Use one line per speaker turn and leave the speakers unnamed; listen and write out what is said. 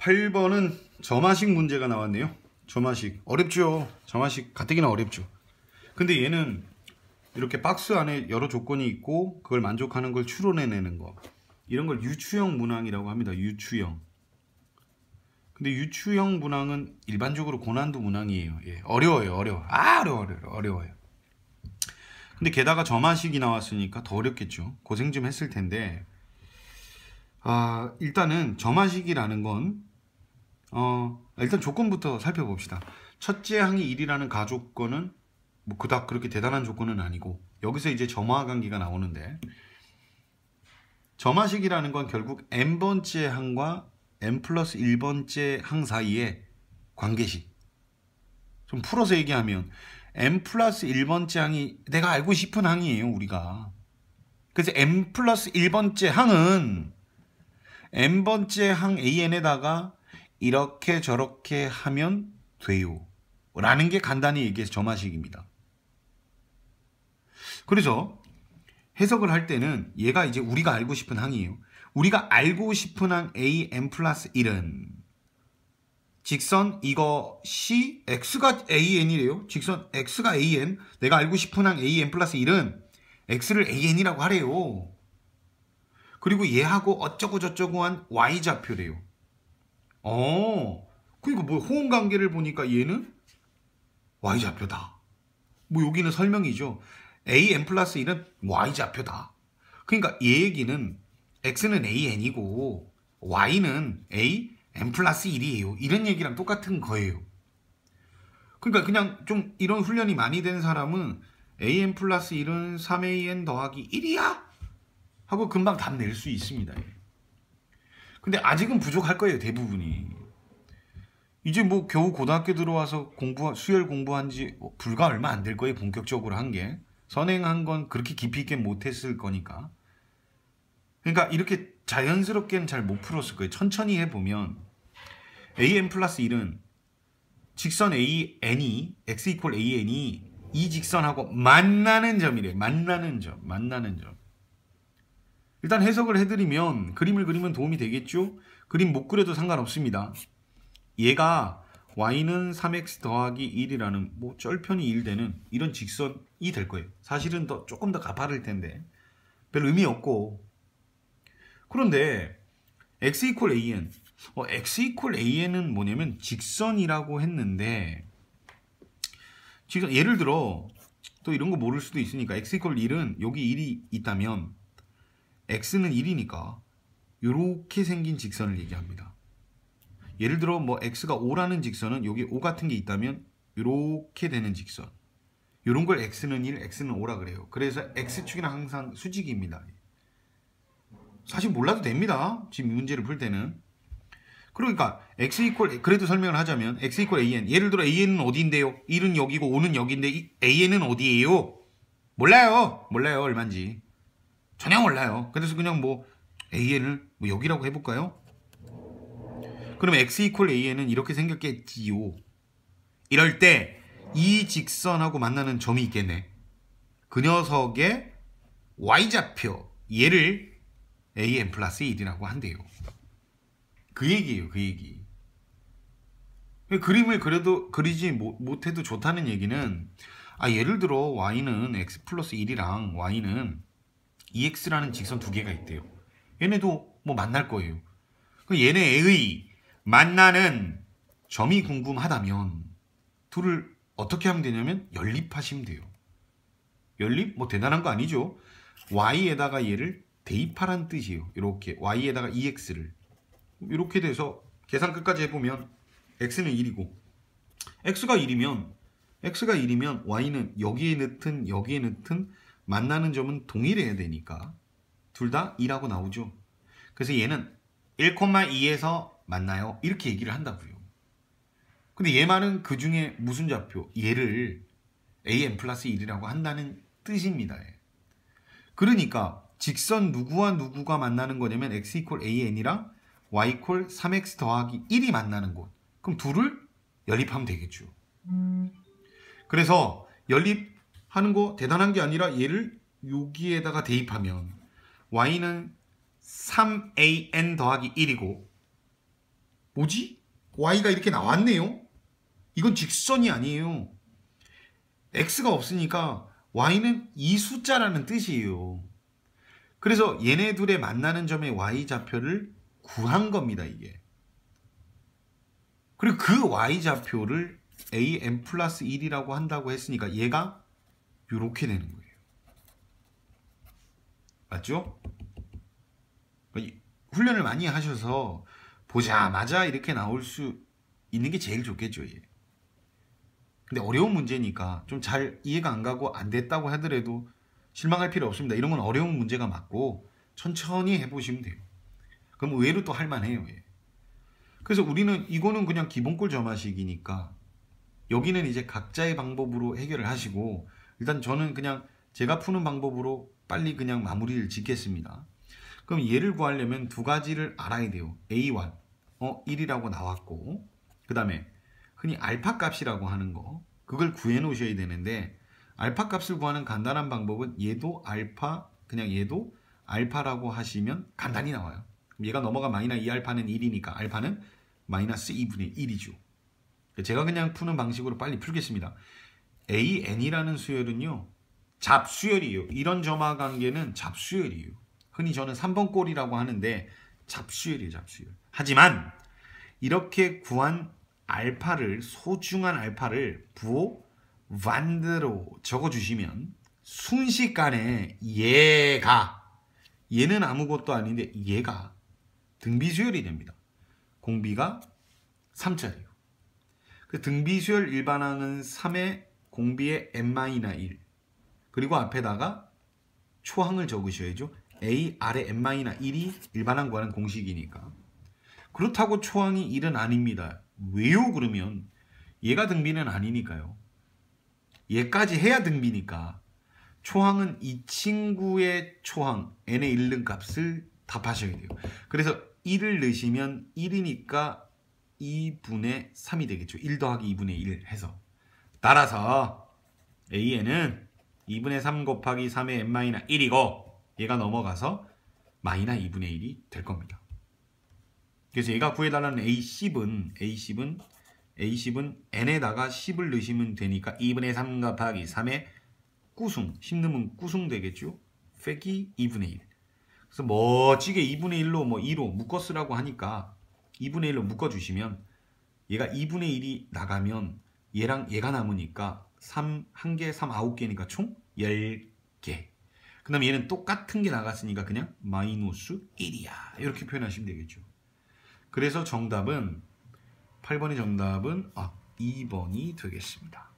8번은 점화식 문제가 나왔네요. 점화식 어렵죠. 점화식 가뜩이나 어렵죠. 근데 얘는 이렇게 박스 안에 여러 조건이 있고 그걸 만족하는 걸 추론해내는 거, 이런 걸 유추형 문항이라고 합니다. 유추형. 근데 유추형 문항은 일반적으로 고난도 문항이에요. 예, 어려워요. 어려워요. 근데 게다가 점화식이 나왔으니까 더 어렵겠죠. 고생 좀 했을 텐데, 일단은 점화식이라는 건 일단 조건부터 살펴봅시다. 첫째 항이 1이라는 가조건은 뭐 그닥 그렇게 대단한 조건은 아니고, 여기서 이제 점화 관계가 나오는데, 점화식이라는 건 결국 n번째 항과 n 플러스 1번째 항 사이의 관계식. 좀 풀어서 얘기하면 n 플러스 1번째 항이 내가 알고 싶은 항이에요, 우리가. 그래서 n 플러스 1번째 항은 n번째 항 an에다가 이렇게 저렇게 하면 돼요 라는 게 간단히 얘기해서 점화식입니다. 그래서 해석을 할 때는 얘가 이제 우리가 알고 싶은 항이에요. 우리가 알고 싶은 항 a n 플러스 1은 직선 이것이 x가 an이래요. 직선 x가 an, 내가 알고 싶은 항 a n 플러스 1은 x를 an이라고 하래요. 그리고 얘하고 어쩌고 저쩌고 한 y좌표래요. 그러니까 뭐 호응관계를 보니까 얘는 y좌표다. 뭐 여기는 설명이죠. a n 플러스 1은 y좌표다. 그러니까 얘 얘기는 x는 an이고 y는 a n 플러스 1이에요. 이런 얘기랑 똑같은 거예요. 그러니까 그냥 좀 이런 훈련이 많이 된 사람은 a n 플러스 1은 3an 더하기 1이야? 하고 금방 답 낼 수 있습니다. 근데 아직은 부족할 거예요, 대부분이. 이제 뭐 겨우 고등학교 들어와서 수열 공부한 지 불과 얼마 안 될 거예요, 본격적으로 한 게. 선행한 건 그렇게 깊이 있게 못했을 거니까. 그러니까 이렇게 자연스럽게는 잘 못 풀었을 거예요. 천천히 해보면 an 플러스 1은 직선 an이 x 이퀄 an이 이 직선하고 만나는 점이래. 만나는 점. 일단 해석을 해드리면, 그림을 그리면 도움이 되겠죠? 그림 못 그려도 상관없습니다. 얘가 y는 3x 더하기 1이라는 뭐 쩔편이 1 되는 이런 직선이 될 거예요. 사실은 조금 더 가파를 텐데 별 의미 없고. 그런데 x 이퀄 an, x 이퀄 an은 뭐냐면 직선이라고 했는데, 직선, 예를 들어 또 이런 거 모를 수도 있으니까 x 이퀄 1은 여기 1이 있다면 x는 1이니까 이렇게 생긴 직선을 얘기합니다. 예를 들어 뭐 x가 5라는 직선은 여기 5 같은 게 있다면 이렇게 되는 직선, 이런 걸 x는 1, x는 5라 그래요. 그래서 x축이는 항상 수직입니다. 사실 몰라도 됩니다, 지금 문제를 풀 때는. 그러니까 x 이퀄, 그래도 설명을 하자면 x 이퀄 an, 예를 들어 an은 어디인데요? 1은 여기고 5는 여기인데 an은 어디예요? 몰라요 얼마인지 전혀 몰라요. 그래서 그냥 뭐 an을 뭐 여기라고 해볼까요? 그럼 x 이퀄 an은 이렇게 생겼겠지요. 이럴 때 이 직선하고 만나는 점이 있겠네. 그 녀석의 y좌표, 얘를 an 플러스 1이라고 한대요. 그 얘기예요, 그 얘기. 그림을 그리지 못해도 좋다는 얘기는, 예를 들어 y는 x 플러스 1이랑 y는 2x라는 직선 두 개가 있대요. 얘네도 뭐 만날 거예요. 얘네의 만나는 점이 궁금하다면 둘을 어떻게 하면 되냐면 연립하시면 돼요. 연립? 뭐 대단한 거 아니죠. y에다가 얘를 대입하라는 뜻이에요. 이렇게 y에다가 2x를 이렇게 돼서 계산 끝까지 해보면 x는 1이고, x가 1이면 y는 여기에 넣든 만나는 점은 동일해야 되니까 둘 다 2라고 나오죠. 그래서 얘는 1,2에서 만나요, 이렇게 얘기를 한다고요. 근데 얘 말은 그 중에 무슨 좌표? 얘를 an 플러스 1이라고 한다는 뜻입니다. 그러니까 직선 누구와 누구가 만나는 거냐면 x 이퀄 an이랑 y 이퀄 3x 더하기 1이 만나는 곳. 그럼 둘을 연립하면 되겠죠. 그래서 연립하는 거 대단한 게 아니라 얘를 여기에다가 대입하면 y는 3an 더하기 1이고 뭐지? y가 이렇게 나왔네요. 이건 직선이 아니에요. x가 없으니까 y는 이 숫자라는 뜻이에요. 그래서 얘네 둘의 만나는 점의 y좌표를 구한 겁니다. 이게. 그리고 그 y좌표를 an 플러스 1이라고 한다고 했으니까 얘가 이렇게 되는 거예요. 맞죠? 훈련을 많이 하셔서 보자마자 이렇게 나올 수 있는 게 제일 좋겠죠. 얘. 근데 어려운 문제니까 좀 잘 이해가 안 가고 안 됐다고 하더라도 실망할 필요 없습니다. 이런 건 어려운 문제가 맞고 천천히 해보시면 돼요. 그럼 의외로 또 할만해요. 얘. 그래서 우리는 이거는 그냥 기본꼴 점화식이니까 여기는 이제 각자의 방법으로 해결을 하시고 일단 저는 그냥 제가 푸는 방법으로 빨리 그냥 마무리를 짓겠습니다. 그럼 얘를 구하려면 두 가지를 알아야 돼요. A1 1이라고 나왔고 그 다음에 흔히 알파 값이라고 하는 거 그걸 구해 놓으셔야 되는데 알파 값을 구하는 간단한 방법은 얘도 알파 그냥 얘도 알파라고 하시면 간단히 나와요. 얘가 넘어가 마이너스 2알파는 1이니까 알파는 마이너스 2분의 1이죠. 제가 그냥 푸는 방식으로 빨리 풀겠습니다. AN이라는 수열은요. 잡수열이에요. 이런 점화 관계는 잡수열이에요. 흔히 저는 3번 꼴이라고 하는데 잡수열이에요. 잡수열. 하지만 이렇게 구한 알파를 소중한 알파를 부호 완드로 적어주시면 순식간에 얘는 아무것도 아닌데 얘가 등비수열이 됩니다. 공비가 3짜리요. 그 등비수열 일반항은 3의 공비의 n-1 그리고 앞에다가 초항을 적으셔야죠. a 아래 n-1이 일반항 구하는 공식이니까. 그렇다고 초항이 1은 아닙니다. 왜요? 그러면 얘가 등비는 아니니까요. 얘까지 해야 등비니까 초항은 이 친구의 초항 n의 1등 값을 답하셔야 돼요. 그래서 1을 넣으시면 1이니까 2분의 3이 되겠죠. 1 더하기 2분의 1 해서. 따라서 AN은 2분의 3 곱하기 3의 n-1이고 얘가 넘어가서 마이너스 2분의 1이 될 겁니다. 그래서 얘가 구해달라는 A10은 n에다가 10을 넣으시면 되니까 2분의 3 곱하기 3의 꾸승 10 넣으면 꾸승 되겠죠. 빼기 2분의 1. 그래서 멋지게 2분의 1로 2로 묶어쓰라고 하니까 2분의 1로 묶어주시면 얘가 2분의 1이 나가면 얘랑 얘가 남으니까 3 1개 3 9개니까 총 10개. 그 다음에 얘는 똑같은 게 나갔으니까 그냥 마이너스 1이야. 이렇게 표현하시면 되겠죠. 그래서 정답은 8번의 정답은 2번이 되겠습니다.